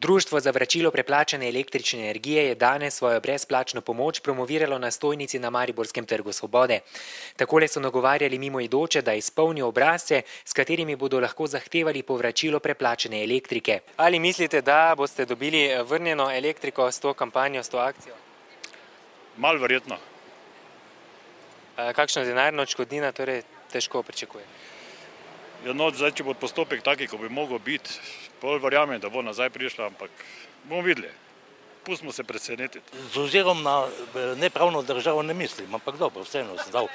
Društvo za vračilo preplačane električne energije je danes svojo brezplačno pomoč promoviralo na stojnici na Mariborskem trgu Svobode. Takole so nagovarjali mimoidoče, da izpolnijo obrazce, s katerimi bodo lahko zahtevali povračilo preplačane elektrike. Ali mislite, da boste dobili vrnjeno elektriko s to kampanjo, s to akcijo? Malo verjetno. Kakšno denarno odškodnino torej težko pričakuje? Ja, no, zdaj, če bo postopek taki, ko bi mogel biti, pol verjamem, da bo nazaj prišla, ampak bomo videli. Pustimo se presenetiti. Z ozirom na nepravno državo ne mislim, ampak dobro, vseeno sem dal,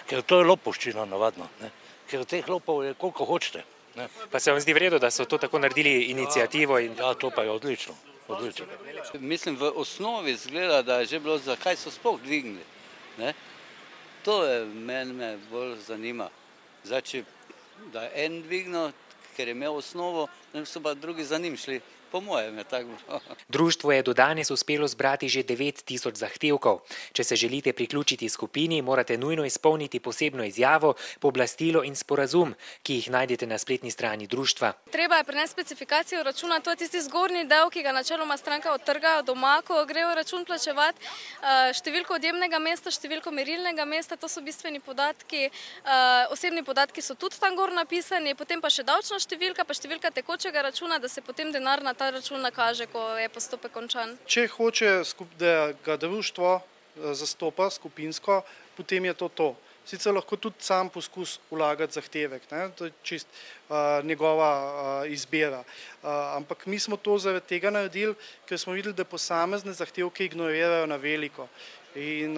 ker to je lopovščina navadno, ne? Ker teh lopov je koliko hočete. Ne? Pa se vam zdi v redu, da so to tako naredili inicijativo? Ja, to pa je odlično. Mislim, v osnovi zgleda, da je že bilo, zakaj so sploh dvignili. Ne? To je mene bolj zanima. Zdaj, če da je en dvignil, ker je imel osnovo, so pa drugi za njim šli. Po mojem je tako bilo. Društvo je do danes uspelo zbrati že 9000 zahtevkov. Če se želite priključiti skupini, morate nujno izpolniti posebno izjavo, pooblastilo in sporazum, ki jih najdete na spletni strani društva. Treba je prenesti specifikacijo računa, to je tisti zgornji del, ki ga načeloma stranka odtrgajo doma, ko grejo račun plačevati, številko odjemnega mesta, številko merilnega mesta, to so bistveni podatki, osebni podatki so tudi tam gor napisani, potem pa še davčna številka, pa številka tekočega računa, da se potem denar na ta račun nakaže, ko je postopek končan. Če hoče, da ga društvo zastopa skupinsko, potem je to to. Sicer lahko tudi sam poskus vlagati zahtevek, ne? To je čist njegova izbira. Ampak mi smo to zaradi tega naredili, ker smo videli, da posamezne zahtevke ignorirajo na veliko. In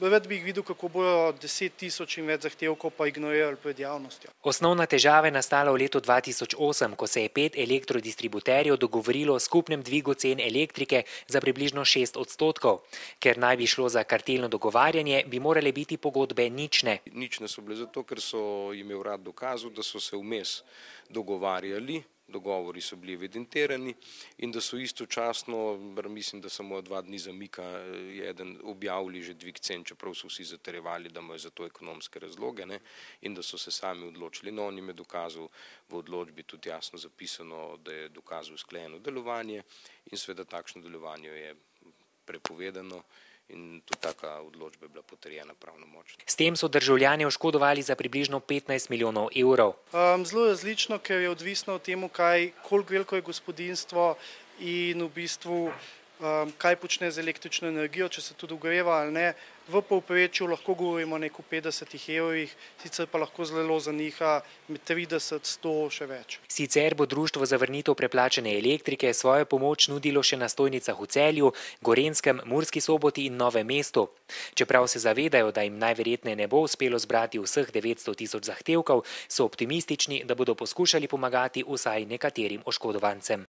rad bi jih videl, kako bojo 10 000 in več zahtevkov pa ignorirali pred javnostjo. Osnovna težava je nastala v letu 2008, ko se je 5 elektrodistributerjev dogovorilo o skupnem dvigu cen elektrike za približno 6%. Ker naj bi šlo za kartelno dogovarjanje, bi morale biti pogodbe nične. Nične so bile zato, ker so jim je urad dokazal, da so se vmes dogovarjali, dogovori so bili evidentirani in da so istočasno, mislim, da samo 2 dni zamika je eden objavili že dvig cen, čeprav so vsi zatrjevali, da imajo za to ekonomske razloge, ne, in da so se sami odločili. No, on jim je dokazal v odločbi tudi jasno zapisano, da je dokazal usklajeno delovanje in seveda takšno delovanje je prepovedano. In tudi taka odločba je bila potrjena pravnomočno. S tem so državljane oškodovali za približno 15 milijonov evrov. Zelo različno, ker je odvisno od temu, koliko veliko je gospodinjstvo in v bistvu kaj počne z električno energijo, če se tudi ogreva ali ne. V povprečju lahko govorimo o neko 50 evrih, sicer pa lahko zelo zaniha med 30, 100, še več. Sicer bo društvo za vrnitev preplačane elektrike svojo pomoč nudilo še na stojnicah v Celju, Gorenjskem, Murski Soboti in Novem mestu. Čeprav se zavedajo, da jim najverjetneje ne bo uspelo zbrati vseh 900 000 zahtevkov, so optimistični, da bodo poskušali pomagati vsaj nekaterim oškodovancem.